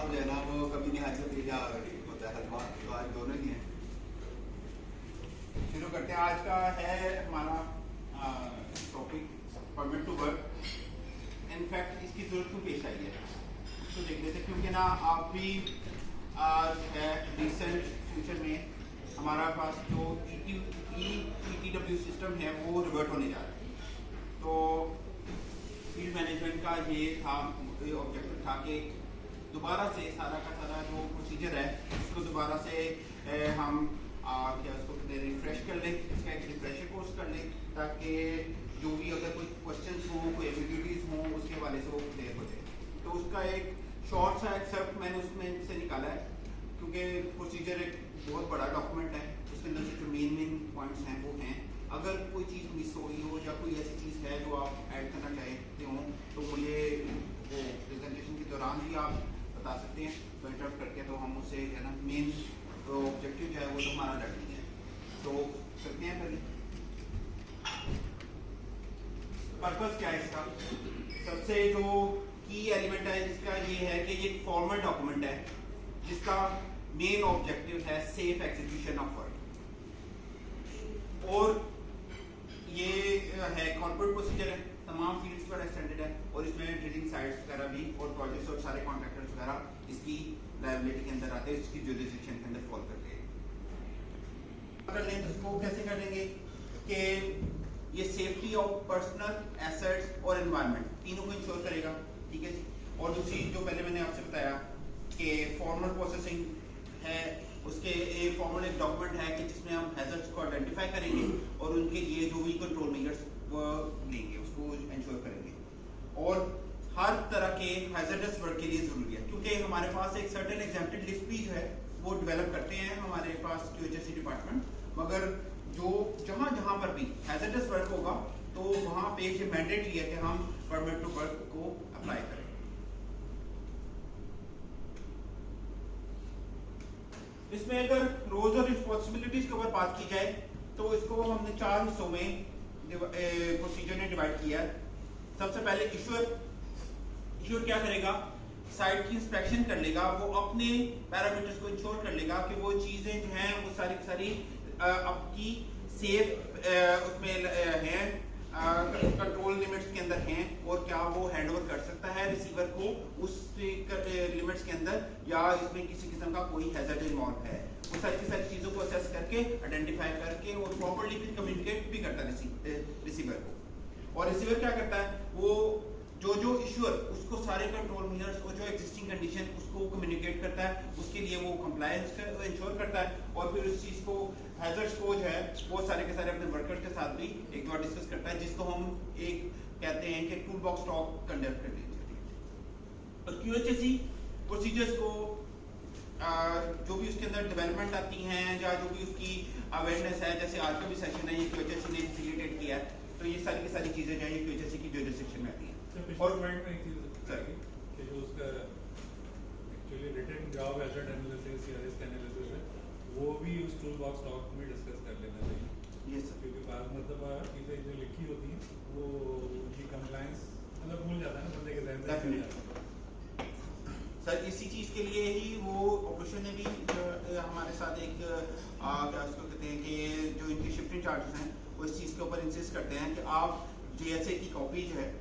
साहब जो है ना वो कभी नहीं हाजिर या होता है हलवा, तो आज दोनों ही हैं। शुरू करते हैं। आज का है हमारा topic permit to work. In fact इसकी जरूरत क्यों पेश आई है तो देख लेते, क्योंकि ना आप भी आज है रिसेंट फ्यूचर में हमारा पास जो ETW सिस्टम है वो रिवर्ट होने जा रहा है। तो फील्ड मैनेजमेंट का ये था, ऑब्जेक्टिव था कि दोबारा से सारा का सारा जो प्रोसीजर है उसको दोबारा से हम क्या उसको रिफ्रेश कर लें, इसका एक रिफ्रेशर कोर्स कर लें, ताकि जो भी अगर कोई क्वेश्चंस हों, कोई एम्बिग्यूटीज हों, उसके हवाले से वो क्लियर हो जाए। तो उसका एक शॉर्ट सा एक्सेप्ट मैंने उसमें से निकाला है, क्योंकि प्रोसीजर एक बहुत बड़ा डॉक्यूमेंट है, उसके अंदर से जो मेन पॉइंट्स हैं वो हैं। अगर कोई चीज़ मिस हो रही हो या कोई ऐसी चीज़ है जो आप ऐड करना चाहते हों तो मुझे वो प्रेजेंटेशन के दौरान भी आप बता सकते हैं, तो इंटरप्ट करके तो हम उससे है ना मेन तो ऑब्जेक्टिव जो है वो तो हमारा लर्निंग है। तो करते हैं पहले पर्पस क्या है इसका। सबसे जो की एलिमेंट है इसका ये है कि ये एक फॉर्मल डॉक्यूमेंट है जिसका मेन ऑब्जेक्टिव है सेफ एग्जीक्यूशन ऑफ वर्क, और ये है कॉर्पोरेट प्रोसीजर है, तमाम फील्ड्स पर एक्सटेंडेड है, और इसमें ड्रिलिंग साइट्स वगैरह भी और प्रोजेक्ट्स और सारे कॉन्ट्रैक्टर्स वगैरह इसकी लायबिलिटी के अंदर आते हैं, इसकी जुरिसडिक्शन के अंदर फॉल करते हैं। कर लें तो इसको कैसे कर लेंगे कि ये सेफ्टी ऑफ पर्सनल एसेट्स और एनवायरनमेंट तीनों को इंश्योर करेगा, ठीक है जी। और दूसरी जो पहले मैंने आपसे बताया कि फॉर्मल प्रोसेसिंग है, उसके एक फॉर्मल एक डॉक्यूमेंट है कि जिसमें हम हैजर्ड्स को आइडेंटिफाई करेंगे और उनके लिए जो भी कंट्रोल मेजर्स वो लेंगे उसको इंश्योर करेंगे। और हर तरह के हैजर्डस वर्क के लिए जरूरी है, क्योंकि हमारे पास एक सर्टेन एग्जेम्प्टेड लिस्ट भी जो है वो डेवलप करते हैं हमारे पास QHSE डिपार्टमेंट, मगर जो जहां जहां पर भी हैजर्डस वर्क होगा तो वहां पे ये मैंडेटरी है कि हम परमिट टू वर्क को अप्लाई करें। इसमें अगर रोल्स और रिस्पॉन्सिबिलिटीज के ऊपर बात की जाए तो इसको हमने 4 हिस्सों में प्रोसीजर ने डिवाइड किया है। सबसे पहले इश्यूर क्या करेगा, साइट की इंस्पेक्शन कर लेगा, वो अपने पैरामीटर्स को इंश्योर कर लेगा कि वो चीजें जो हैं वो सारी सारी आपकी सेफ उसमें हैं, कंट्रोल लिमिट्स के अंदर हैं, और क्या वो हैंडओवर कर सकता है रिसीवर को उस लिमिट्स के अंदर, या इसमें किसी किस्म का कोई हैजर्ड इन्वॉल्व है। वो सारी की सारी चीजों को असेस करके आइडेंटिफाई करके और प्रॉपर्ली फिर कम्युनिकेट भी करता है रिसीवर को। और रिसीवर क्या करता है, वो जो इश्यूअर उसको सारे कंट्रोल मेजर्स और जो एग्जिस्टिंग कंडीशन उसको कम्युनिकेट करता है, उसके लिए वो कंप्लायंस इंश्योर करता है, और फिर उस चीज को हैजर्ड्स को जो है वो सारे के सारे अपने वर्कर्स के साथ भी एक बार डिस्कस करता है, जिसको हम एक कहते हैं कि टूल बॉक्स टॉक कंडक्ट करनी चाहिए। और QHSE प्रोसीजर्स को जो भी उसके अंदर डेवलपमेंट आती हैं या जो भी उसकी अवेयरनेस है, जैसे आज का भी सेशन है ये QHSE ने फैसिलिटेट किया है, तो ये सारी की सारी चीजें जो है ये QHSE की जुरिसडिक्शन में आती हैं। और पॉइंट में एक चीज है कि जो उसका actually written job asset analysis या रिस्क एनालिसिस है वो भी उस टूल बॉक्स टॉक में डिस्कस कर लेना चाहिए। ये सब क्योंकि बाद मतलब चीजें जो लिखी होती हैं वो उनकी कंप्लायंस मतलब भूल जाता है ना बंदे के जहन से निकल जाता है। सर इसी चीज के लिए ही वो ऑपरेशन ने भी हमारे साथ एक क्या उसको कहते हैं कि जो इनकी शिफ्टिंग चार्जेस हैं वो इस चीज के ऊपर इंसिस्ट करते हैं कि आप JSA की कॉपी जो है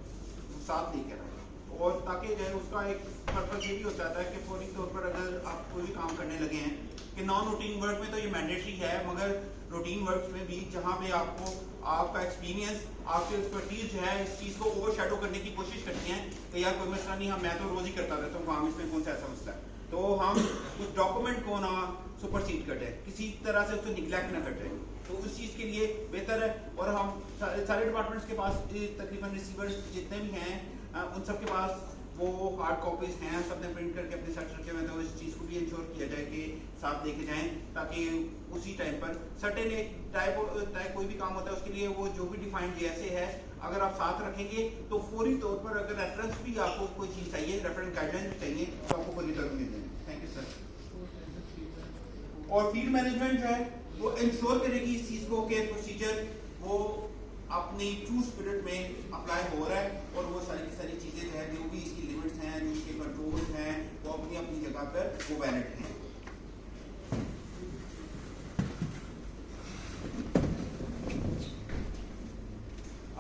साथ लेकर आए, और ताकि जो है उसका एक पर्पस ये भी हो जाता है कि फौरी तौर पर अगर आप कोई भी काम करने लगे हैं कि नॉन रूटीन वर्क में तो ये मैंडेटरी है, मगर रूटीन वर्क में भी जहाँ पे आपको आपका एक्सपीरियंस आपकी एक्सपर्टीज जो है इस चीज़ को ओवरशैडो करने की कोशिश करती हैं कि यार कोई मसला नहीं, मैं तो रोज ही करता रहता हूँ काम, इसमें कौन सा ऐसा मसला है, तो हम उस डॉक्यूमेंट को ना सुपरसीड कर दें, किसी तरह से उसको निगलेक्ट ना कर दें, तो उस चीज़ के लिए बेहतर है। और हम सारे डिपार्टमेंट्स के पास तकरीबन रिसीवर्स जितने भी हैं उन सब के पास वो हार्ड कॉपीज हैं, सबने प्रिंट करके अपने साथ रखे हुए, तो इस चीज़ को भी इंश्योर किया जाए कि साथ लेके जाएं, ताकि उसी टाइम पर सर्टेन एक टाइप कोई भी काम होता है उसके लिए वो जो भी डिफाइंड जैसे है अगर आप साथ रखेंगे तो फौरी तौर पर अगर रेफरेंस भी आपको कोई चीज़ चाहिए, रेफरेंस गाइडलाइन भी चाहिए, तो आपको कोई रिटर्न मिल जाएंगे। Thank you sir. और फील्ड मैनेजमेंट जो है वो इंश्योर करेगी इस चीज़ को कि प्रोसीजर वो अपनी ट्रू स्पिरिट में अप्लाई हो रहा है और वो सारी की सारी चीजें जो है जो भी इसकी लिमिट्स हैं जो इसके कंट्रोल्स हैं वो अपनी अपनी जगह पर वो वैलिड हैं।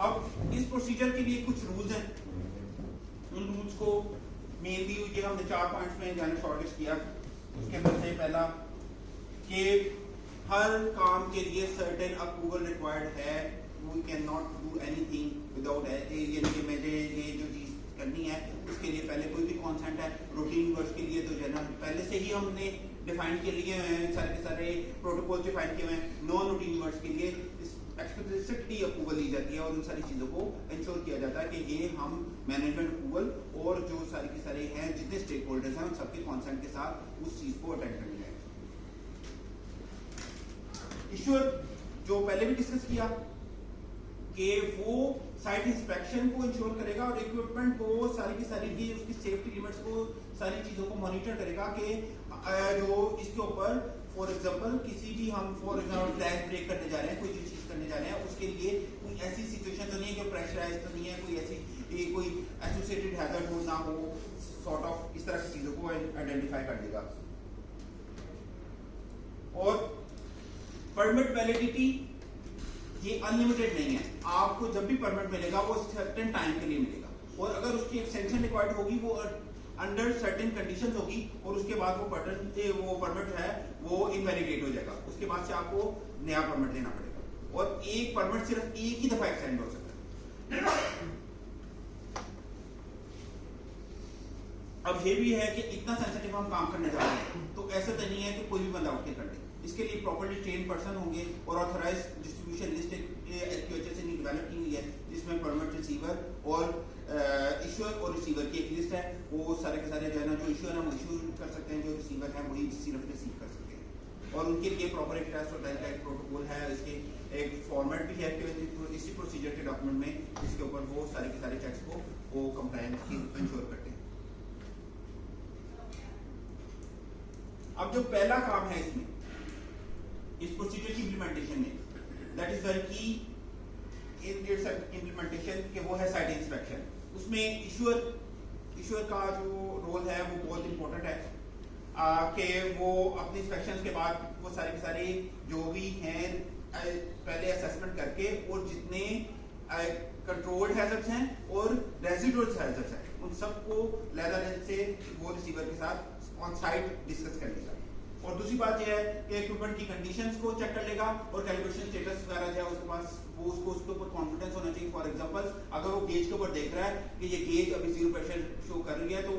अब इस प्रोसीजर के लिए कुछ रूल्स हैं, उन रूल्स को मेनली ये हमने 4 पॉइंट्स में जाने शॉर्टलिस्ट किया। उसके अंदर से पहला कि हर काम के लिए सर्टेन अप्रूवल रिक्वायर्ड है, we can not do anything without यानी कि मुझे ये जो चीज करनी है उसके लिए पहले कोई भी कॉन्सेंट है। रूटीन वर्क के लिए तो जो है ना पहले से ही हमने डिफाइन के लिए सारे के सारे प्रोटोकॉल डिफाइन किए हुए हैं। नॉन रूटीन वर्क के लिए एक्सप्लिसिटली अप्रूवल दी जाती है और उन सारी चीजों को इंश्योर किया जाता है कि ये हम मैनेजमेंट अप्रूवल और जो सारे के सारे हैं जितने स्टेक होल्डर्स हैं उन सबके कॉन्सेंट के साथ उस चीज को अटेंड करनी है। ईश्वर जो पहले भी डिस्कस किया कि वो साइट इंस्पेक्शन को इंश्योर करेगा और इक्विपमेंट को सारी की सारी भी उसकी सेफ्टी लिमिट्स को सारी चीजों को मॉनिटर करेगा कि जो इसके ऊपर फॉर एग्जांपल किसी भी हम फॉर एग्जांपल फ्लैश ब्रेक करने जा रहे हैं, कोई जो चीज करने जा रहे हैं उसके लिए कोई ऐसी सिचुएशन तो नहीं है कि प्रेशराइज तो नहीं है, कोई ऐसी कोई एसोसिएटेड हैजर्ड हो ना हो, सॉर्ट ऑफ इस तरह की चीजों को आइडेंटिफाई कर देगा। और परमिट वैलिडिटी ये अनलिमिटेड नहीं है, आपको जब भी परमिट मिलेगा वो सर्टेन टाइम के लिए मिलेगा और अगर उसकी एक्सटेंशन रिक्वायर्ड होगी वो अंडर सर्टेन कंडीशंस होगी और उसके बाद वो परमिट है वो इनवैलिडेट हो जाएगा। उसके बाद से आपको नया परमिट लेना पड़ेगा और एक परमिट सिर्फ एक ही दफा एक्सटेंड हो सकता है। अब ये भी है कि इतना सेंसिटिव हम काम करने जा रहे हैं तो ऐसा तो नहीं है कि कोई भी बंदा उठ के कर ले, इसके लिए प्रॉपर्ली ट्रेन पर्सन होंगे और ऑथराइज डिस्ट्रीब्यूशन लिस्ट QHS ने डेवलप की हुई है जिसमें परमिट रिसीवर और इश्यूअर और रिसीवर की एक लिस्ट है। वो सारे के सारे जो है ना जो इश्यूअर है वो इशू कर सकते हैं, जो रिसीवर है वही सिर्फ रिसीव कर सकते हैं और उनके लिए प्रॉपर एक टेस्ट होता है का एक प्रोटोकॉल है, इसके एक फॉर्मेट भी है इसी प्रोसीजर के डॉक्यूमेंट में जिसके ऊपर वो सारे के सारे चेक्स को वो कंप्लायंस की इंश्योर करते हैं। अब जो पहला काम है इसमें इस प्रोसीजर की इम्प्लीमेंटेशन में that is the key in its implementation के वो है साइट इंस्पेक्शन। उसमें इश्यूअर का जो रोल है वो बहुत इंपॉर्टेंट है कि वो अपने इंस्पेक्शन के बाद वो सारे के सारे जो भी हैं पहले असेसमेंट करके और जितने कंट्रोल्ड हैजर्ड्स हैं और रेजिडुअल हैजर्ड्स हैं उन सबको लेदर से वो रिसीवर के साथ ऑन साइट डिस्कस कर लेगा। और दूसरी बात यह है कि इक्विपमेंट की कंडीशंस को चेक कर लेगा और कैलिब्रेशन स्टेटस वगैरह जो है उसके पास वो उसके ऊपर कॉन्फिडेंस होना चाहिए। फॉर एग्जांपल अगर वो गेज के ऊपर देख रहा है कि ये गेज अभी 0 प्रेशर शो कर रही है तो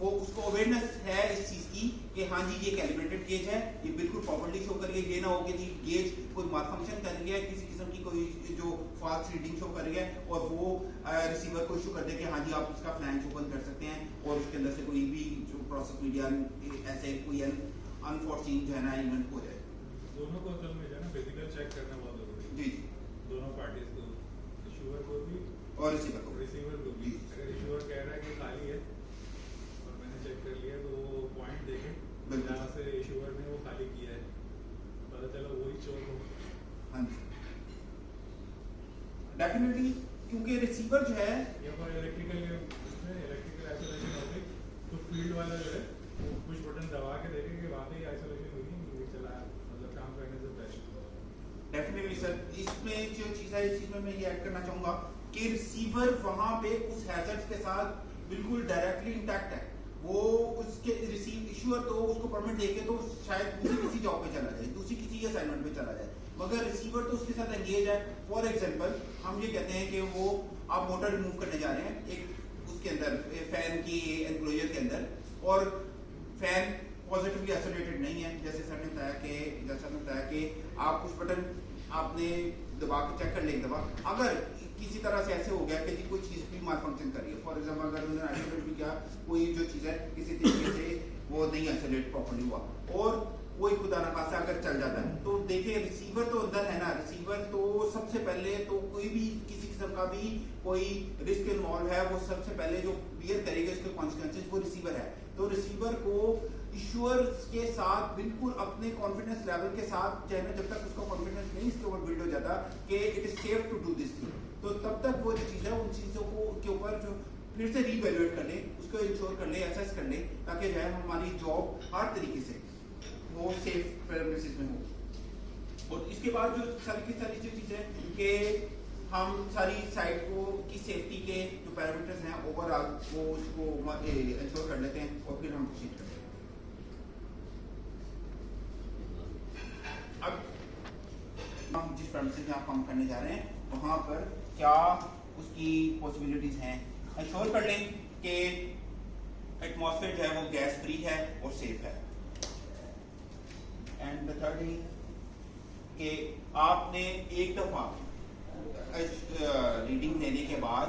वो उसको अवेयरनेस है इस चीज की कि हाँ जी ये कैलिब्रेटेड गेज है, ये बिल्कुल प्रॉपर्ली शो कर रही है, ये ना हो कि जी गेज कोई मालफंक्शन कर रही है, किसी किस्म की कोई जो फास्ट रीडिंग शो कर रही है और वो रिसीवर को इशू कर दे कि हाँ जी आप इसका फ्लैंज ओपन कर सकते हैं और उसके अंदर से कोई भी जो प्रोसेस मीडिया ऐसे कोई अनफॉर्चूनेट जो है ना इवेंट हो जाए। दोनों को असल में जो है ना बेसिकली चेक करना बहुत जरूरी है। जी दोनों पार्टीज को, इश्यूअर को भी और रिसीवर को भी। अगर इश्यूअर कह रहा है कि खाली है और मैंने चेक कर लिया तो वो पॉइंट देखें जहाँ से इश्यूअर ने वो खाली किया है, पता चला वही चोर हो। हाँ जी डेफिनेटली, क्योंकि रिसीवर जो है या फिर इलेक्ट्रिकल आइसोलेशन होगी तो फील्ड वाला जो है वो कुछ बटन दबा के देखे कि वाकई आइसोलेशन हुई नहीं चला, मतलब काम करने से पहले। डेफिनेटली सर, इसमें जो चीज है इस चीज में मैं ये ऐड करना चाहूंगा कि रिसीवर वहां पे उस हैजर्ड के साथ बिल्कुल डायरेक्टली इंटैक्ट है। वो उसके इश्यूअर तो उसको परमिट देके तो शायद दूसरी किसी जॉब पे चला जाए, दूसरी किसी असाइनमेंट पे चला जाए, मगर रिसीवर तो उसके साथ एंगेज है। फॉर एग्जांपल हम ये कहते हैं कि वो आप मोटर रिमूव करने जा रहे हैं एक उसके अंदर फैन की एनक्लोजर के अंदर और फैन पॉजिटिवली आइसोलेटेड नहीं है, जैसे सर ने बताया कि आप कुछ बटन आपने दबा के चेक कर ले दबा, अगर किसी तरह से ऐसे हो गया कि कोई चीज भी माल फंक्शन कर रही है, फॉर एग्जांपल अगर उन्होंने आइसोलेट भी किया कोई जो चीज है किसी तरीके से वो नहीं आइसोलेट प्रॉपर्ली हुआ और कोई खुदा ना खासा अगर चल जाता है तो देखिए रिसीवर तो अंदर है ना, रिसीवर तो सबसे पहले तो कोई भी किसी किस्म का भी कोई रिस्क इन्वॉल्व है वो सबसे पहले जो बियर करेगा इसके कॉन्सिक्वेंसेस वो रिसीवर है। तो रिसीवर को इश्यूअर्स के साथ बिल्कुल अपने कॉन्फिडेंस लेवल के साथ जो है ना, जब तक उसका कॉन्फिडेंस नहीं इसके ऊपर बिल्ड हो जाता कि it is safe to do this thing, तो तब तक वो जो चीज़ है उन चीज़ों को के ऊपर जो फिर से रीवैल्यूएट कर ले, उसको इंश्योर कर ले, असेस कर ले, ताकि जो है हमारी जॉब हर तरीके से वो सेफ प्रेमिसेस में हो। और इसके बाद जो सारी की सारी जो चीज़ें कि हम सारी साइट को की सेफ्टी के जो पैरामीटर्स हैं ओवरऑल वो उसको इंश्योर कर लेते हैं और फिर हम प्रोसीड करते हैं। अब हम जिस प्रेमिसेस में आप काम करने जा रहे हैं वहाँ पर क्या उसकी पॉसिबिलिटीज हैं, इंश्योर कर लें कि एटमॉस्फेयर जो है वो गैस फ्री है और सेफ है। एंड द थर्ड थिंग कि आपने एक दफा रीडिंग देने के बाद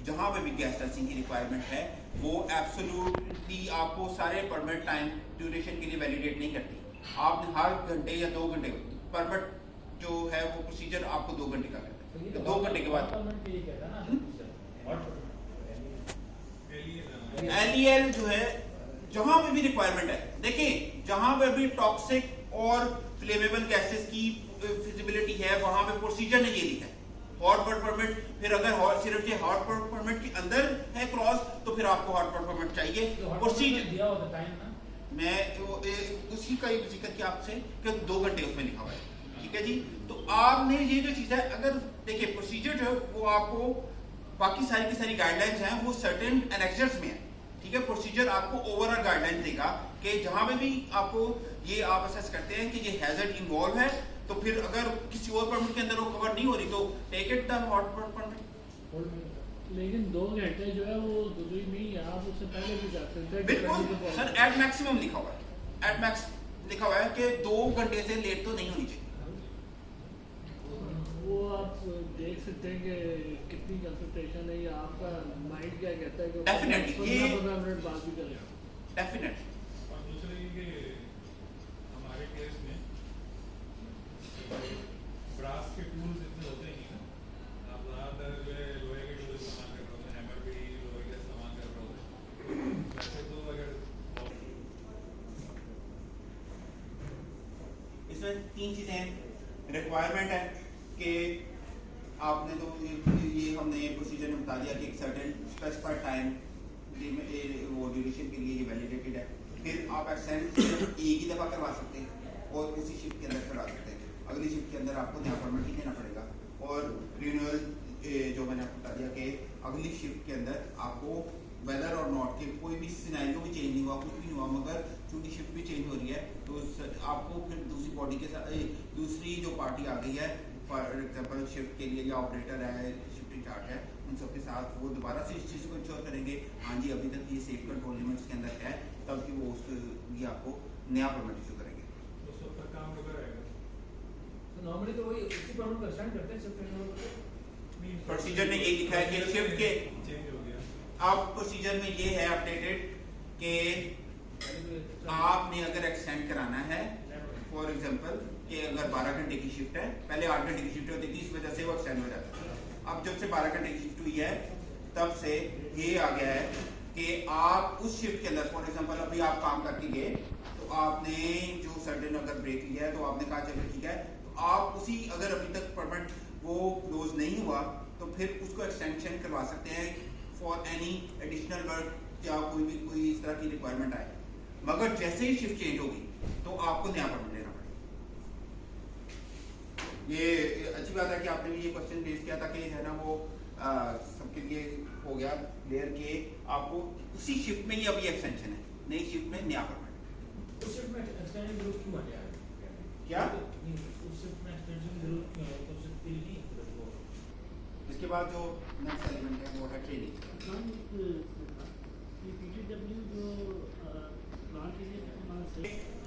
जहां पे भी गैस टेस्टिंग की रिक्वायरमेंट है वो एब्सोल्युटली आपको सारे परमिट टाइम ड्यूरेशन के लिए वैलिडेट नहीं करती। आपने हर घंटे या 2 घंटे परमिट जो है वो प्रोसीजर आपको 2 घंटे का करता है, तो 2 घंटे के बाद LEL जो है जहां पे भी रिक्वायरमेंट है, देखिए जहां पे भी टॉक्सिक और फ्लेमेबल गैसेस की फिजिबिलिटी है वहां पे प्रोसीजर ने ये लिखा है हॉट वर्क परमिट। फिर अगर सिर्फ ये हॉट वर्क परमिट के अंदर है क्लॉज तो फिर आपको हॉट वर्क परमिट चाहिए। प्रोसीजर दिया होता टाइम ना, मैं उसी का ही जिक्र किया आपसे कि 2 घंटे उसमें लिखा हुआ है, ठीक है जी। तो आपने ये जो चीज है अगर देखिए प्रोसीजर जो है वो आपको बाकी सारी की सारी गाइडलाइंस हैं वो सर्टेन एनेक्सर्स में है, ठीक है। प्रोसीजर आपको ओवरऑल गाइडलाइन देगा कि जहां पे भी आपको ये आप असेस करते हैं कि ये हैजर्ड इन्वॉल्व है तो फिर अगर किसी और परमिट के अंदर वो कवर नहीं हो रही तो take it the hot permit. लेकिन 2 घंटे जो है वो जरूरी नहीं है, आप उससे पहले भी जा सकते हैं। बिल्कुल सर, एट मैक्सिमम लिखा हुआ है, एट मैक्स लिखा हुआ है कि 2 घंटे से लेट तो नहीं होनी चाहिए। वो आप देख सकते हैं कि कितनी कंसंट्रेशन है या आपका माइंड क्या कहता है कि डेफिनेटली ये 15 मिनट बाद भी करें डेफिनेटली। और दूसरे ये हमारे केस में ब्रास के टूल्स इतने होते नहीं ना, आप ज़्यादातर जो है लोहे के टूल्स इस्तेमाल कर रहे होते हैं, हैमर भी लोहे का इस्तेमाल कर रहे होते हैं। वैसे तो अगर इसमें 3 चीज़ें रिक्वायरमेंट है कि आपने तो ये हमने प्रोसीजर में बता दिया कि एक सर्टेन स्पेसिफाइड टाइम वो ड्यूरेशन के लिए ये वैलिडेटेड है। फिर आप एक्सटेंड एक ही दफ़ा करवा सकते हैं और उसी शिफ्ट के अंदर करवा सकते हैं, अगली शिफ्ट के अंदर आपको नया परमिट ही देना पड़ेगा। और रिन्यूअल जो मैंने आपको बता दिया कि अगली शिफ्ट के अंदर आपको वेदर और नॉट के कोई भी सिनेरियो भी चेंज नहीं हुआ, कुछ भी नहीं हुआ, मगर चूंकि शिफ्ट भी चेंज हो रही है तो आपको फिर दूसरी बॉडी के साथ दूसरी जो पार्टी आ गई है फॉर एग्जाम्पल शिफ्ट के लिए या ऑपरेटर है, शिफ्ट इंचार्ज है, उन सबके साथ वो दोबारा से इस चीज़ को इंश्योर करेंगे हाँ जी अभी तक ये सेफ कंट्रोल लिमिट्स के अंदर है, तब कि वो उसके लिए आपको नया परमिट इशू करेंगे। तो सब पर काम होता रहेगा। तो नॉर्मली तो वही उसी परमिट का स्टैंड करते हैं शिफ्ट प्रोसीजर ने यही लिखा है कि शिफ्ट के चेंज हो गया। अब प्रोसीजर में ये है अपडेटेड कि आपने अगर एक्सटेंड कराना है फॉर एग्जांपल कि अगर 12 घंटे की शिफ्ट है, पहले 8 घंटे की शिफ्ट होती थी, इस वजह से वो एक्सटेंड हो जाता है। अब जब से 12 घंटे की शिफ्ट हुई है तब से ये आ गया है कि आप उस शिफ्ट के अंदर फॉर एग्जांपल अभी आप काम करके गए तो आपने जो सर्टेन अगर ब्रेक लिया है तो आपने कहा चलो ठीक है, तो आप उसी अगर अभी तक परमिट वो क्लोज नहीं हुआ तो फिर उसको एक्सटेंशन करवा सकते हैं फॉर एनी एडिशनल वर्क या कोई इस तरह की रिक्वायरमेंट आए, मगर जैसे ही शिफ्ट चेंज होगी तो आपको नया परमिट लेना पड़ेगा। ये अच्छी बात है कि आपने ये क्वेश्चन रेज किया था कि है ना वो सबके लिए हो गया क्लियर कि आपको उसी शिफ्ट में ही अभी एक्सटेंशन है, नई शिफ्ट में नया परमिट। उस शिफ्ट में एक्सटेंशन की जरूरत क्यों आ गया क्या उस शिफ्ट में एक्सटेंशन की जरूरत क्यों है? तो शिफ्ट नहीं इसके बाद जो नेक्स्ट एलिमेंट है वो है ट्रेनिंग।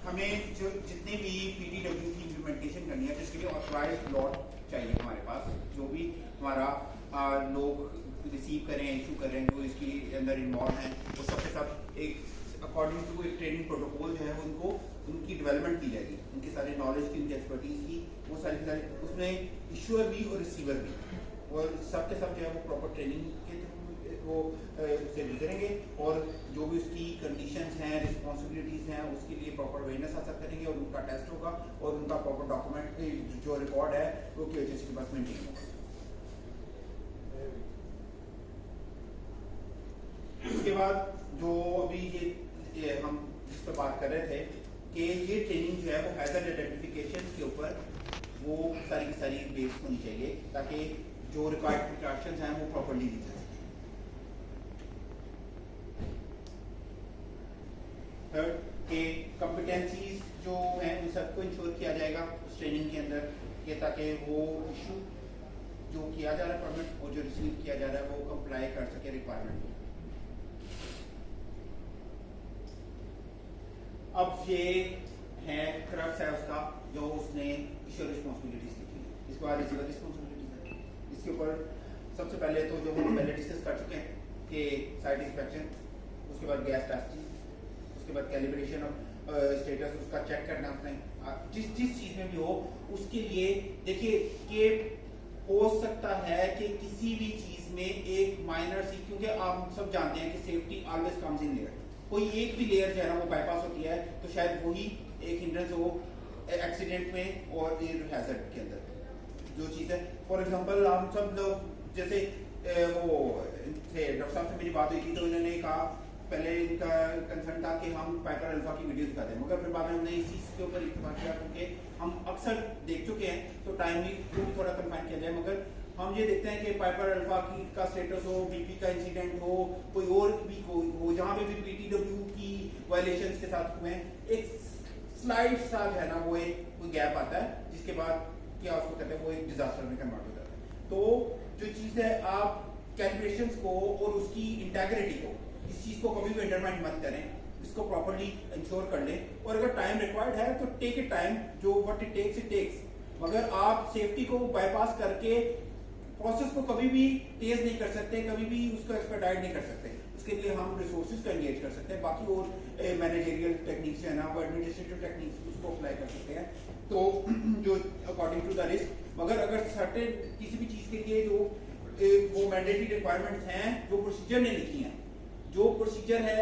हमें जो जितने भी PTW की इम्प्लीमेंटेशन करनी है तो इसके लिए ऑथराइज्ड लॉट चाहिए हमारे पास, जो भी हमारा लोग रिसीव करें इशू करें जो इसके अंदर इन्वॉल्व हैं वो सब के सब एक अकॉर्डिंग टू एक ट्रेनिंग प्रोटोकॉल जो है उनको उनकी डेवलपमेंट की जाएगी, उनके सारे नॉलेज की उनकी एक्सपर्टीज की वो सारी उसमें इशूअर भी और रिसीवर भी और सब के सब जो है वो प्रॉपर ट्रेनिंग के थ्रू वो उससे गुजरेंगे और जो भी उसकी कंडीशंस हैं, रिस्पॉन्सिबिलिटीज़ हैं, उसके लिए प्रॉपर अवेयरनेस हासिल करेंगे और उनका टेस्ट होगा और उनका प्रॉपर डॉक्यूमेंट जो रिकॉर्ड है वो QHS के पास मेंटेन होगा। उसके बाद जो अभी ये हम जिस पर बात कर रहे थे कि ये ट्रेनिंग जो है वो हैजर्ड आइडेंटिफिकेशन के ऊपर वो सारी की सारी बेस होनी चाहिए ताकि जो रिक्वायर्ड प्रिकॉशंस हैं वो प्रॉपर्ली ली जाए। थर्ड के कॉम्पिटेंसीज जो हैं उन सबको इंश्योर किया जाएगा उस ट्रेनिंग के अंदर कि ताकि वो इशू जो किया जा रहा है परमिट और जो रिसीव किया जा रहा है वो कंप्लाई कर सके रिक्वायरमेंट। अब ये है क्रक्स है उसका जो उसने इश्योर रिस्पॉन्सिबिलिटीज लिखी है। इसके बाद रिसीवर रिस्पॉन्सिबिलिटीज है। इसके ऊपर सबसे पहले तो जो हम पहले डिस्कस कर चुके हैं कि साइट इंस्पेक्शन, उसके बाद गैस टेस्टिंग, उसके बाद कैलिब्रेशन ऑफ स्टेटस उसका चेक करना उसने जिस चीज में भी हो उसके लिए देखिए कि हो सकता है कि किसी भी चीज में एक माइनर सी, क्योंकि आप सब जानते हैं कि safety always comes in layer, कोई एक भी लेयर जो है ना वो बाईपास होती है तो शायद वही एक हिंड्रेंस हो एक्सीडेंट में और हैजर्ड के अंदर जो चीज़ है। फॉर एग्जांपल हम सब लोग जैसे वो थे डॉक्टर साहब से मेरी बात हुई थी तो इन्होंने कहा पहले इनका कंसर्न था कि हम पाइपर अल्फा की वीडियो दिखाते हैं, मगर फिर बाद में हमने इस चीज़ के ऊपर इस्तेमाल किया क्योंकि हम अक्सर देख चुके हैं तो टाइम भी थोड़ा कंफाइन किया जाए, मगर हम ये देखते हैं कि पाइपर अल्फा की का स्टेटस हो, बीपी का इंसिडेंट हो, कोई और भी हो जहाँ पे भी PTW की वायलेशंस के साथ हुए एक स्लाइड सा है ना वो एक कोई गैप आता है जिसके बाद क्या उसको कहते हैं वो एक डिजास्टर में कन्वर्ट हो जाता है। तो जो चीज़ है आप कैलिब्रेशंस को और उसकी इंटेग्रिटी को इस चीज़ को कभी भी अंडरमाइन मत करें, इसको प्रॉपर्ली इंश्योर कर लें और अगर टाइम रिक्वायर्ड है तो टेक इट टाइम, जो व्हाट इट टेक्स, मगर आप सेफ्टी को बाईपास करके प्रोसेस को कभी भी तेज नहीं कर सकते, कभी भी उसको एक्सपर्टाइज नहीं कर सकते। उसके लिए हम रिसोर्सेज का एंगेज कर सकते हैं, बाकी और मैनेजरियल टेक्निक्स है ना वो एडमिनिस्ट्रेटिव टेक्निक्स उसको अप्लाई कर सकते हैं तो जो अकॉर्डिंग टू द रिस्क, मगर अगर सर्टेन किसी भी चीज़ के लिए जो वो मैंडेटरी रिक्वायरमेंट्स हैं जो प्रोसीजर ने लिखी हैं, जो प्रोसीजर है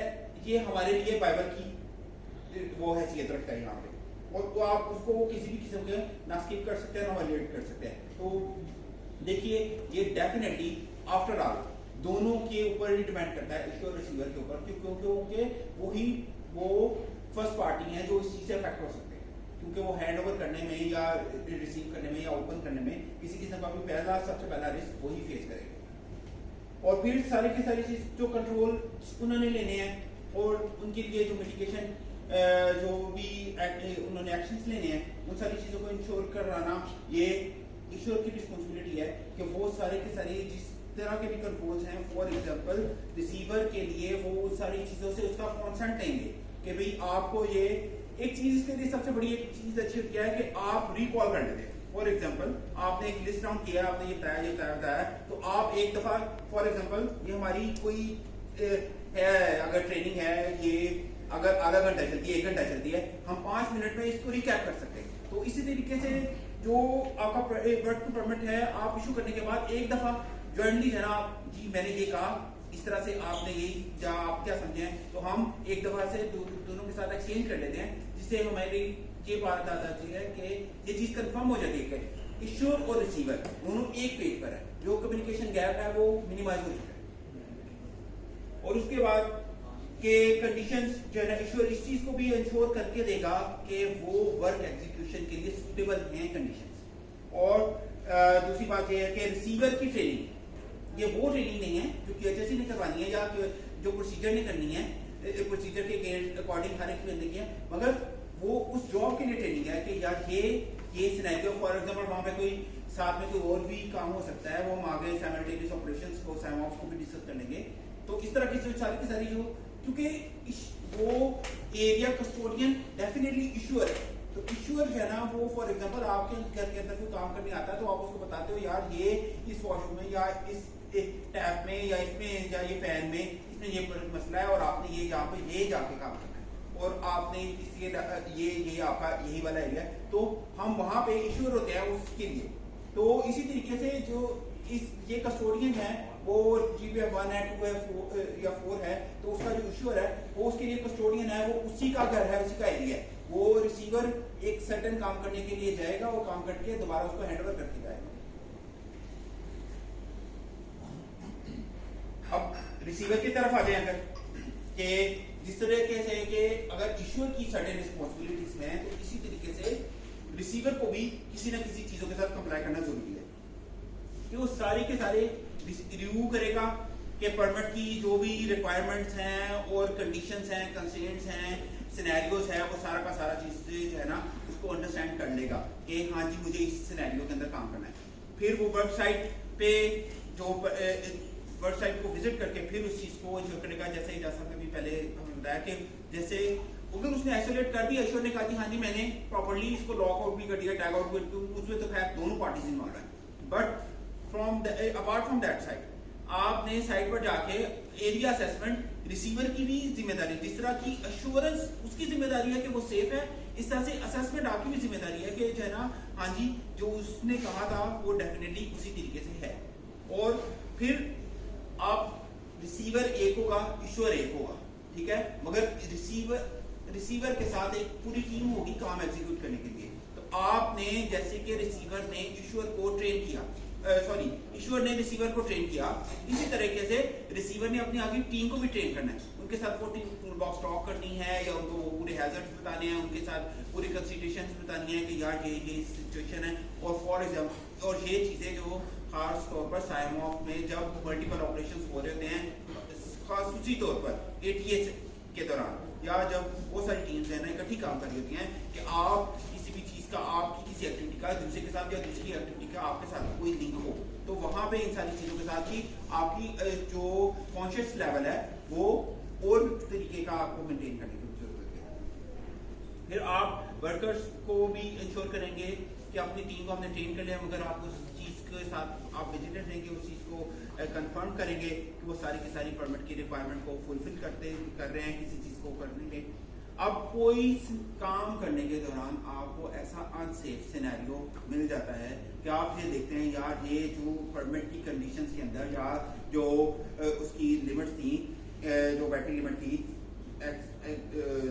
ये हमारे लिए बाइबल की वो हैसियत रखता है यहाँ पे और तो आप उसको किसी भी किस्म के ना स्किप कर सकते हैं ना वायलेट कर सकते हैं। तो देखिए ये डेफिनेटली आफ्टर ऑल दोनों के ऊपर ही डिपेंड करता है, इश्योर रिसीवर के ऊपर, क्योंकि वही वो फर्स्ट पार्टी हैं जो इस चीज़ से अफेक्ट हो सकते हैं, क्योंकि वो हैंड ओवर करने में या रिसीव करने में या ओपन करने में किसी किस्म का भी सबसे पहला रिस्क वही फेस करेगा। और फिर सारी की सारी चीज जो कंट्रोल उन्होंने लेने हैं और उनके लिए जो मिटिगेशन जो भी उन्होंने एक्शंस लेने हैं उन सारी चीज़ों को इंश्योर कराना ये इश्योर की रिस्पॉन्सिबिलिटी है कि वो सारे के सारे जिस तरह के भी कंट्रोल्स हैं, फॉर एग्जांपल रिसीवर के लिए वो उन सारी चीज़ों से उसका कॉन्सेंट लेंगे कि भाई आपको ये एक चीज़, इसके लिए सबसे बड़ी एक चीज़ अच्छी होती है कि आप रिकॉल कर लेते हैं। फॉर एग्जांपल आपने एक लिस्ट डाउन किया, आपने ये बताया तो आप एक दफा फॉर एग्जांपल ये हमारी कोई है अगर ट्रेनिंग है, ये अगर आधा घंटा चलती है 1 घंटा चलती है, हम 5 मिनट में इसको रिकैप कर सकते हैं। तो इसी तरीके से जो आपका वर्क परमिट है आप इशू करने के बाद एक दफा जॉइंटली है ना जी मैंने ये कहा इस तरह से आपने ये या आप क्या समझे हैं, तो हम एक दफा से दोनों के साथ एक्सचेंज कर लेते हैं जिससे हमारी ये बात आ जाती है कि ये चीज कंफर्म हो जाती है कि इश्योर और रिसीवर दोनों एक पेज पर है, जो कम्युनिकेशन गैप है वो मिनिमाइज हो चुका है। और उसके बाद के कंडीशंस जो है ना इश्योर इस चीज को भी इंश्योर करके देगा कि वो वर्क एग्जीक्यूशन के लिए सुटेबल हैं कंडीशंस। और दूसरी बात ये है कि रिसीवर की ट्रेनिंग ये वो ट्रेनिंग नहीं है जो QHS ने करवानी है या जो प्रोसीजर ने करनी है, प्रोसीजर के अकॉर्डिंग हर एक बंदे की है, मगर वो उस जॉब के लिए ट्रेनिंग है कि यार ये सिनेरियो फॉर एग्जांपल वहां पे कोई साथ में कोई और भी काम हो सकता है, वो हम आगे साइमल्टेनियस ऑपरेशंस को साइमॉप्स को भी डिस्कस कर लेंगे। तो इस तरह की सारी जो क्योंकि वो एरिया कस्टोडियन डेफिनेटली इश्यूअर है, तो इश्यूअर है ना वो फॉर एग्जांपल आपके घर के अंदर कोई काम करने आता है तो आप उसको बताते हो यार ये इस वॉशरूम में या इस टैप में या इसमें या ये फैन में इसमें ये मसला है और आपने ये यहाँ पे ये जाके काम करना है और आपने ये आपका यही वाला एरिया है, तो हम वहां पे इश्यूअर होते हैं उसके लिए। तो इसी तरीके से जो ये कस्टोडियन है वो GPF 1 है 2 है 4 या 4 है, तो उसका जो इश्यूअर है वो उसके लिए कस्टोडियन है, वो उसी का घर है, उसी का एरिया है। वो रिसीवर एक सर्टेन काम करने के लिए जाएगा, वो काम करके दोबारा उसको हैंडओवर करके जाएगा। अब रिसीवर की तरफ आ जाए अगर कि जिस तरीके से कि अगर इश्यूअर की सर्टेन रिस्पॉन्सिबिलिटीज में है तो इसी तरीके से रिसीवर को भी किसी ना किसी चीजों के साथ कंप्लाई करना जरूरी है कि वो सारे के सारे रिव्यू करेगा कि परमिट की जो भी रिक्वायरमेंट्स हैं और कंडीशंस हैं, कंस्ट्रेंट्स हैं, सिनेरियोज है, वो सारा का सारा चीज जो है ना उसको अंडरस्टैंड कर लेगा कि हाँ जी मुझे इस सिनेरियो के अंदर काम करना है। फिर वो वेबसाइट पे जो वेबसाइट को विजिट करके फिर उस चीज को जो करेगा, जैसे जैसा कि पहले हमने बताया कि जैसे अगर उसने आइसोलेट कर दिया, ईश्वर ने कहा कि हाँ जी मैंने प्रॉपर्ली इसको लॉक आउट भी कर दिया, टैग आउट भी, उसमें तो खैर दोनों पार्टीज इन्वॉल्व हैं, but apart from that side आपने साइट पर जाके एरिया असेसमेंट रिसीवर की भी जिम्मेदारी, जिस तरह की अश्योरेंस उसकी जिम्मेदारी है कि वो सेफ है, इस तरह से असेसमेंट आपकी भी जिम्मेदारी है कि जो है ना हाँ जी जो उसने कहा था वो डेफिनेटली उसी तरीके से है। और फिर आप रिसीवर एक होगा, इश्यूअर एक होगा, ठीक है, मगर रिसीवर के साथ एक पूरी टीम होगी काम एग्जीक्यूट करने के लिए। तो आपने जैसे कि रिसीवर ने इश्यूअर को ट्रेन किया, इश्यूअर ने रिसीवर को ट्रेन किया, इसी तरीके से रिसीवर ने अपनी आगे टीम को भी ट्रेन करना है, उनके साथ वो टूल बॉक्स टॉक करनी है या उनको वो पूरे हैजर्ड्स बताने हैं, उनके साथ पूरी कंसिडरेशंस बतानी है कि यार ये सिचुएशन है। और फॉर एग्जाम्पल और ये चीजें जो खास तौर पर साइमॉक में जब मल्टीपल ऑपरेशंस हो रहे होते हैं, खासूसी तौर पर ATS के दौरान या जब वो सारी टीम्स है ना इकट्ठी काम कर रही होती हैं कि आप किसी भी चीज का, आपकी किसी एक्टिविटी का दूसरे के साथ या दूसरी एक्टिविटी का आपके साथ कोई लिंक हो, तो वहां पे इन सारी चीजों के साथ ही आपकी जो कॉन्शियस लेवल है वो और तरीके का आपको मेंटेन करने की जरूरत है। फिर आप वर्कर्स को भी इंश्योर करेंगे कि अपनी टीम को हमने ट्रेन कर लिया, मगर आप उस चीज के साथ आप विजिटर रहेंगे, उस चीज को कंफर्म करेंगे कि वो सारी की सारी परमिट की रिक्वायरमेंट को फुलफिल कर रहे हैं, किसी चीज को करने में। अब कोई काम करने के दौरान आपको ऐसा अनसेफ सिनेरियो मिल जाता है कि आप ये देखते हैं यार ये जो परमिट की कंडीशंस के अंदर या जो उसकी लिमिट्स थी, जो बैटरी लिमिट थी,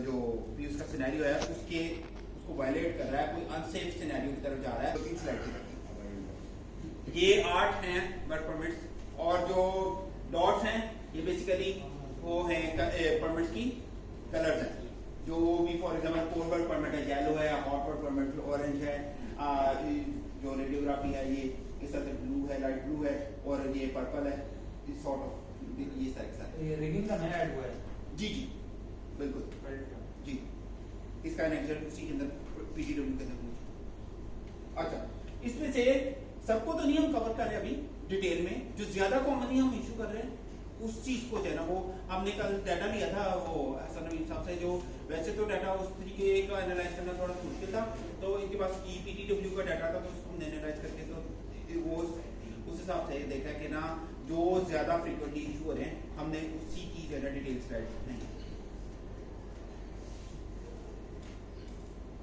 जो भी उसका सिनेरियो है उसको वायलेट कर रहा है, कोई अनसेफ सिनेरियो की तरफ जा रहा है, तो 3 स्लाइड की ये 8 हैं वर्क परमिट्स, और जो डॉट्स हैं ये बेसिकली वो हैं परमिट्स की कलर्स हैं। जो भी for example core work permit है येलो है, हॉट वर्क परमिट ऑरेंज है, जो रेडियोग्राफी है ये इस तरह से ब्लू है, लाइट ब्लू है, और ये पर्पल है, इस सॉर्ट ऑफ ये सारे ये रिगिंग का नया ऐड हुआ है। जी बिल्कुल जी, इसका एग्जाम्पल उसी के अंदर PTW के अंदर। अच्छा, इसमें से सबको तो नहीं हम कवर कर रहे अभी डिटेल में, जो ज्यादा कॉमनली हम इशू कर रहे हैं उस चीज को जो है ना, वो हमने कल डाटा लिया था वो हसन नवीन साहब से, जो वैसे तो डाटा उस तरीके का एनालाइज करना थोड़ा मुश्किल था, तो इनके पास PTW का डाटा था, तो उसको हमने एनालाइज करके तो वो उस हिसाब से देखा कि ना जो ज्यादा फ्रीक्वेंटली इशू हो रहे हैं हमने उसी की ज्यादा डिटेल स्लाइड नहीं।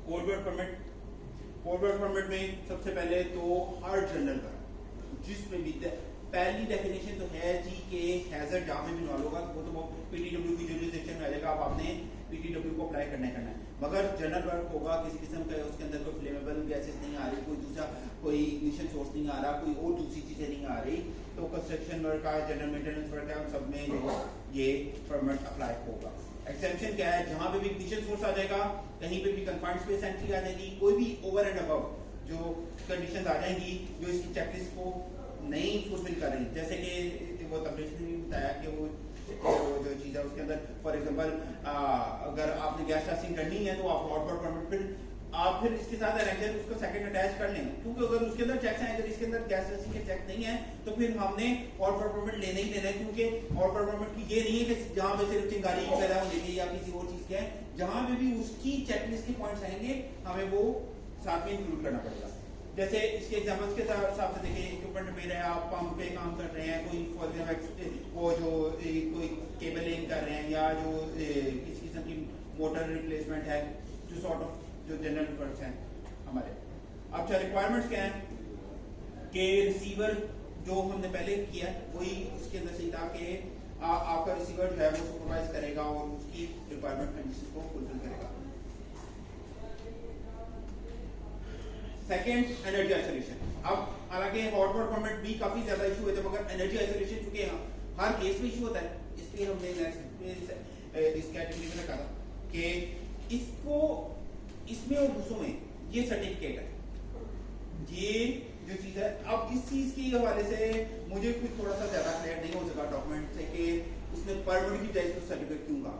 कोड परमिट में सबसे पहले तो हर जर्नल का जिसमें भी पहली डेफिनेशन तो है जी के हैजर्ड जहां में भी इन्वॉल्व होगा वो तो वो PTW की जुरिसडिक्शन में आ जाएगा, अब आपने PTW को अप्लाई करना है। मगर जनरल वर्क होगा किसी किस्म का, उसके अंदर कोई फ्लेमेबल गैसेस नहीं आ रही, कोई दूसरा कोई इग्निशन सोर्स नहीं आ रहा, कोई और दूसरी चीजें नहीं आ रही, तो कंस्ट्रक्शन वर्क का, जनरल मेंटेनेंस वर्क है, उन सब में जो ये परमिट अप्लाई होगा। एक्सेप्शन क्या है, जहां पे भी इग्निशन सोर्स आ जाएगा, कहीं पे भी कन्फाइंड स्पेस एंट्री आ जाएगी, कोई भी ओवर एंड अबव जो कंडीशंस आ जाएंगी जो इसकी चेकलिस्ट को नहीं फुलफिल कर रही, जैसे कि वो तबरेज ने भी बताया कि वो जो चीज़ है उसके अंदर फॉर एग्जांपल अगर आपने गैस टेस्टिंग करनी है तो आप हॉट वर्क परमिट फिर आप फिर इसके साथ एनेक्सर उसको सेकंड अटैच कर लेंगे, क्योंकि अगर उसके अंदर चेक्स हैं, अगर इसके अंदर गैस टेस्टिंग के चेक नहीं है तो फिर हमने हॉट वर्क परमिट लेना ही लेना है, क्योंकि हॉट वर्क परमिट की ये नहीं है कि जहां पे सिर्फ चिंगारी पैदा होने की या किसी और चीज के है, जहां पे भी उसकी चेकलिस्ट के पॉइंट्स आएंगे हमें वो साथ में इंक्लूड करना पड़ेगा। जैसे इसके एग्जाम्पल्स के हिसाब से देखिए, इक्विपमेंट रिपेयर है, आप पंप पे काम कर रहे हैं, कोई फॉर एग्जाम्पल वो जो कोई केबल लेन कर रहे हैं, या जो किसी किस्म की मोटर रिप्लेसमेंट है, जो सॉर्ट ऑफ जो जनरल वर्क्स हैं हमारे। अच्छा, रिक्वायरमेंट्स क्या है कि रिसीवर जो हमने पहले किया वही इसके अंदर से था कि आपका रिसीवर जो है वो सुपरवाइज करेगा और उसकी रिक्वायरमेंट कंडीशन को फुलफिल करेगा। Second, energy isolation. अब हालांकि हॉट वाटर परमिट भी काफी ज्यादा इशू होते हैं, मगर एनर्जी आइसोलेशन चूंकि हर केस में इशू होता है, इसलिए हमने इस कैटेगरी में रखा था कि इसको इसमें और दूसरों में ये सर्टिफिकेट है, ये जो चीज है। अब इस चीज के हवाले से मुझे कुछ थोड़ा सा ज्यादा क्लियर नहीं हो सका डॉक्यूमेंट से कि उसने परमिट की बजाय इसको सर्टिफिकेट क्यों कहा,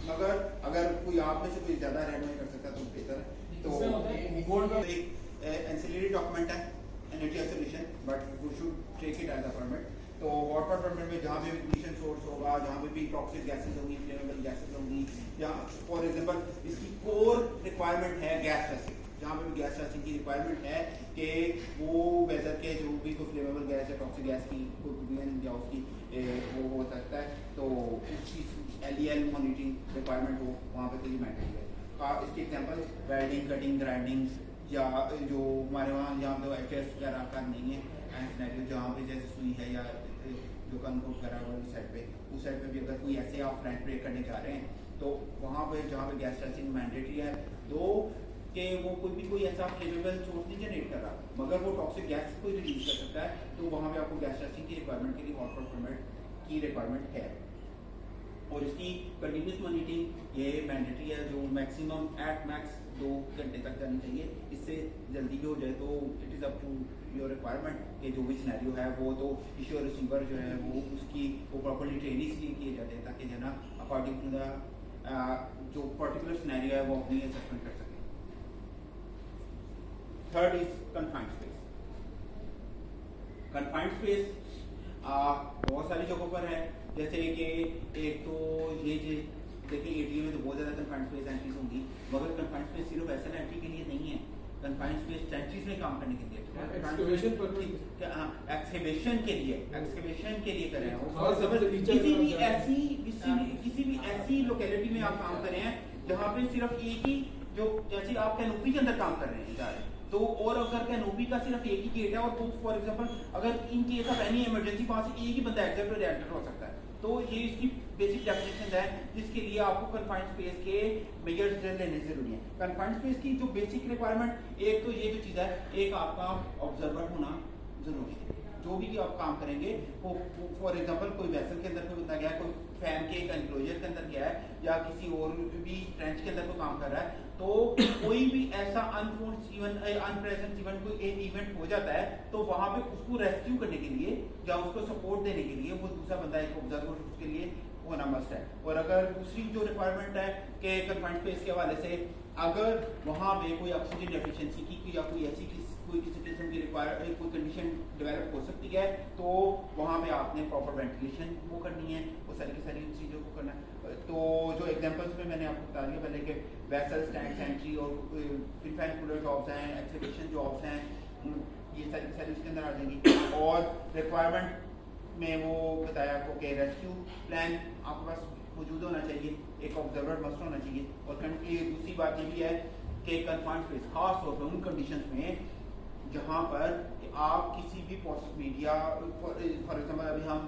मगर अगर कोई आप में से कोई ज्यादा रहनुमाई कर सकता तो बेहतर है। तो बोर्ड में एक एंसिलरी डॉक्यूमेंट है energy isolation, but we should take it as a permit. तो वाटर परमिट में जहाँ पे भी इग्निशन सोर्स होगा, जहाँ पे भी टॉक्सिक गैसेस होंगी, फ्लेमेबल गैसेस होंगी, या फॉर एग्जांपल इसकी कोर रिक्वायरमेंट है गैस टेस्टिंग, जहाँ पे भी गैस टेस्टिंग की रिक्वायरमेंट है कि वो वेदर के जो भी कोई फ्लेमेबल गैस या टॉक्सिक गैस की कोई या उसकी वो हो सकता है, तो उसकी LEL मॉनिटरिंग रिक्वायरमेंट हो वहाँ पे तो मैटर है। इसके एग्जाम्पल वेल्डिंग, कटिंग, ग्राइंडिंग, या जो हमारे वहाँ जहाँ पे HS वगैरह का नहीं है सिनेरियो, जहाँ पे जैसे सुई है या जो कनकोट वगैरह वाली साइड पे, उस साइड पे भी अगर कोई ऐसे आप फ्रंट ब्रेक करने जा रहे हैं तो वहाँ पे जहाँ पे गैस टेस्टिंग मैंडेटरी है, दो कि वो कोई ऐसा फ्लेमेबल सोर्स नहीं जनरेट कर रहा, मगर वो टॉक्सिक गैस को रिलीज कर सकता है, तो वहाँ पे आपको गैस टेस्टिंग की रिक्वायरमेंट के लिए हॉट वाटर परमिट की रिक्वायरमेंट है। और इसकी कंटिन्यूस मॉनिटरिंग ये मैंडेटरी है, जो मैक्सिमम एट मैक्स 2 घंटे तक जानी चाहिए। इससे जल्दी भी हो जाए तो it is up to your requirement कि जो भी सिनेरियो है वो तो इश्योर रिसीवर जो है वो उसकी वो प्रॉपर्ली ट्रेन इसलिए किए जाते हैं ताकि जो ना अकॉर्डिंग टू द जो पर्टिकुलर सिनेरियो है वो अपनी असेसमेंट कर सके। Third is confined space. Confined space बहुत सारी जगहों पर है, जैसे कि एक तो ये देखिए ATA में तो बहुत ज़्यादा कन्फाइंड स्पेस एंट्रीज होंगी, मगर कन्फाइंड स्पेस सिर्फ ऐसा एंट्री के लिए नहीं है, कन्फाइंड स्पेस टेंट्रीज में काम करने के लिए, एक्सकेवेशन के लिए कर रहे हैं। किसी भी ऐसी लोकेलिटी में आप काम कर रहे हैं जहाँ पे सिर्फ एक ही जो जैसे आप कैनोपी के अंदर काम कर रहे हैं जा रहे हैं, तो और अगर कैनोपी का सिर्फ एक ही गेट है और वो फॉर एग्जांपल अगर in case of any emergency वहां से एक ही बंदा एग्जिट और एंटर हो सकता है, तो ये इसकी बेसिक डेफिनेशन है जिसके लिए आपको कन्फाइंड स्पेस के मेजर्स लेने जरूरी है। कन्फाइंड स्पेस की जो बेसिक रिक्वायरमेंट, एक तो ये जो चीज़ है, एक आपका ऑब्जर्वर होना जरूरी है। जो भी आप काम करेंगे वो फॉर एग्जांपल कोई वेसल के अंदर कोई बंदा गया, कोई फैन के एक एनक्लोजर के अंदर गया है या किसी और भी ट्रेंच के अंदर कोई काम कर रहा है, तो कोई भी ऐसा अनप्रेजेंट इवेंट कोई एक इवेंट हो जाता है तो वहां पे उसको रेस्क्यू करने के लिए या उसको सपोर्ट देने के लिए वो दूसरा बंदा एक ऑब्जर्वर उसके लिए होना मस्ट है। और अगर दूसरी जो रिक्वायरमेंट है कि कन्फाइंड स्पेस के हवाले से अगर वहां पे कोई ऑक्सीजन डेफिशिएंसी की या कोई ऐसी कोई किसी किस्म की कोई कंडीशन डेवलप हो सकती है, तो वहाँ पे आपने प्रॉपर वेंटिलेशन वो करनी है, वो सारी की सारी चीज़ों को करना है। तो जो एग्जांपल्स में मैंने आपको बता दिया पहले कि वेसल्स, टैंक, एंट्री और फिल फैन कूलर जॉब्स हैं, एक्सकेवेशन जॉब्स हैं, ये सारी की सारी उसके अंदर आ जाएंगी। और रिक्वायरमेंट में वो बताया आपको कि रेस्क्यू प्लान आपके पास मौजूद होना चाहिए, एक ऑब्जर्वर मस्ट होना चाहिए। और दूसरी बात ये भी है कि कन्फाइंड स्पेस खास तौर पर उन कंडीशंस में जहाँ पर आप किसी भी पॉसिबल मीडिया फॉर एग्जाम्पल अभी हम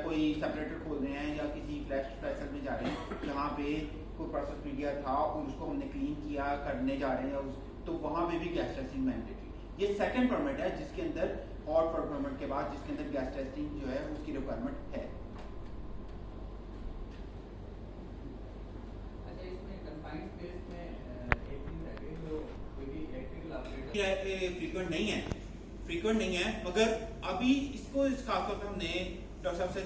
कोई सेपरेटर खोल रहे हैं या किसी फ्लैश वेसल में जा रहे हैं जहाँ पे कोई प्रोसेस मीडिया था और उसको हमने क्लीन किया करने जा रहे हैं तो वहाँ पे भी गैस टेस्टिंग मैंडेटरी। ये सेकंड परमिट है जिसके अंदर हॉट वाटर परमिट के बाद जिसके अंदर गैस टेस्टिंग जो है उसकी रिक्वायरमेंट है। अच्छा, इसमें कन्फाइंड स्पेस में एक चीज है जो कोई भी इलेक्ट्रिकल ऑपरेटर फ्रीक्वेंट नहीं है, मगर अभी इसको इस खासतौर पर हमने डॉक्टर साहब से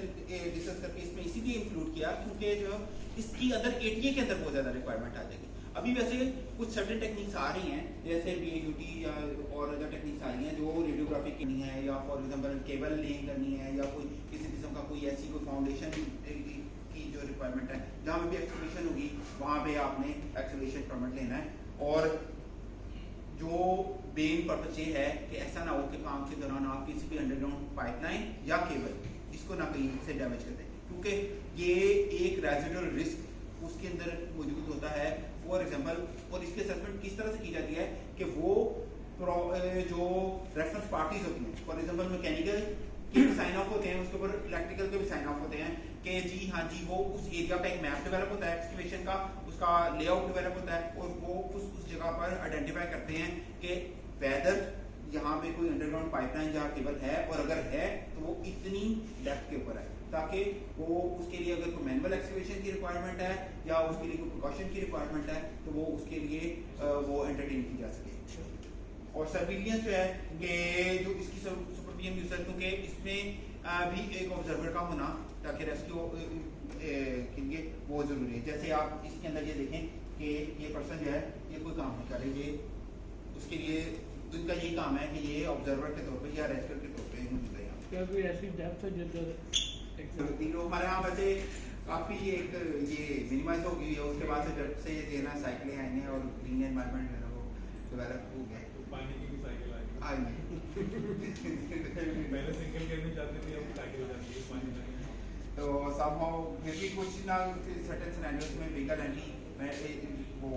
डिस्कस करके इसमें इसीलिए इंक्लूड किया क्योंकि जो इसकी अंदर ATA के अंदर बहुत ज़्यादा रिक्वायरमेंट आ जाएगी। अभी वैसे कुछ सर्टेन टेक्निक्स आ रही हैं जैसे BAUT या और अदर टेक्निक्स आ रही हैं जो रेडियोग्राफी करनी है या फॉर एग्जांपल केबल लेइंग करनी है या कोई किसी किस्म का कोई ऐसी कोई फाउंडेशन की जो रिक्वायरमेंट है जहाँ पे भी एक्सकेवेशन होगी वहाँ पे आपने एक्सकेवेशन परमिट लेना है। और जो मेन पर्पस ये है कि ऐसा ना हो कि काम के दौरान आप किसी भी अंडरग्राउंड पाइपलाइन या केबल इसको ना कहीं से डैमेज कर दें, क्योंकि ये एक रेजिडुअल रिस्क उसके अंदर मौजूद होता है। फॉर एग्जांपल और इसकी असेसमेंट किस तरह से की जाती है कि वो जो रेफरेंस पार्टीज होती हैं फॉर एग्जांपल मैकेनिकल के भी साइन ऑफ होते हैं, उसके ऊपर इलेक्ट्रिकल के भी साइन ऑफ होते हैं कि जी हाँ जी वो उस एरिया का एक मैप डेवलप होता है एक्सकवेशन का, उसका लेआउट डेवलप होता है और वो उस जगह पर आइडेंटिफाई करते हैं कि वेदर यहाँ पे कोई अंडरग्राउंड पाइपलाइन जहाँ केबल है, और अगर है तो वो इतनी डेप्थ के ऊपर है, ताकि वो उसके लिए अगर कोई मैनुअल एक्सकवेशन की रिक्वायरमेंट है या उसके लिए कोई प्रिकॉशन की रिक्वायरमेंट है तो वो उसके लिए वो एंटरटेन की जा सके। और सर्विलियंस जो है कि जो इसकी सुपरविजन यूजर, क्योंकि इसमें भी एक ऑब्जर्वर का होना ताकि रेस्क्यू के लिए वो जरूरी है। जैसे आप इसके अंदर ये देखें कि ये पर्सन जो है ये कोई काम नहीं कर रहे, ये उसके लिए उनका यही काम है कि ये ऑब्जर्वर के तौर पे या रेस्क्यू के तौर पे मौजूद है यहाँ। क्या कोई ऐसी डेप्थ है जिधर तो हमारे यहाँ वैसे काफी एक ये मिनिमाइज हो गई है, उसके बाद से जब से ये ना साइकिलें आई हैं और ग्रीन एनवायरनमेंट है ना वो डेवलप हो गया तो पानी की भी साइकिल आ गई। आई पहले सिंगल गेयर में जाती थी, अब साइकिल हो जाती है पानी में। तो somehow फिर भी कुछ ना सर्टेन सिनेरियोस में व्हीकल एंटी वो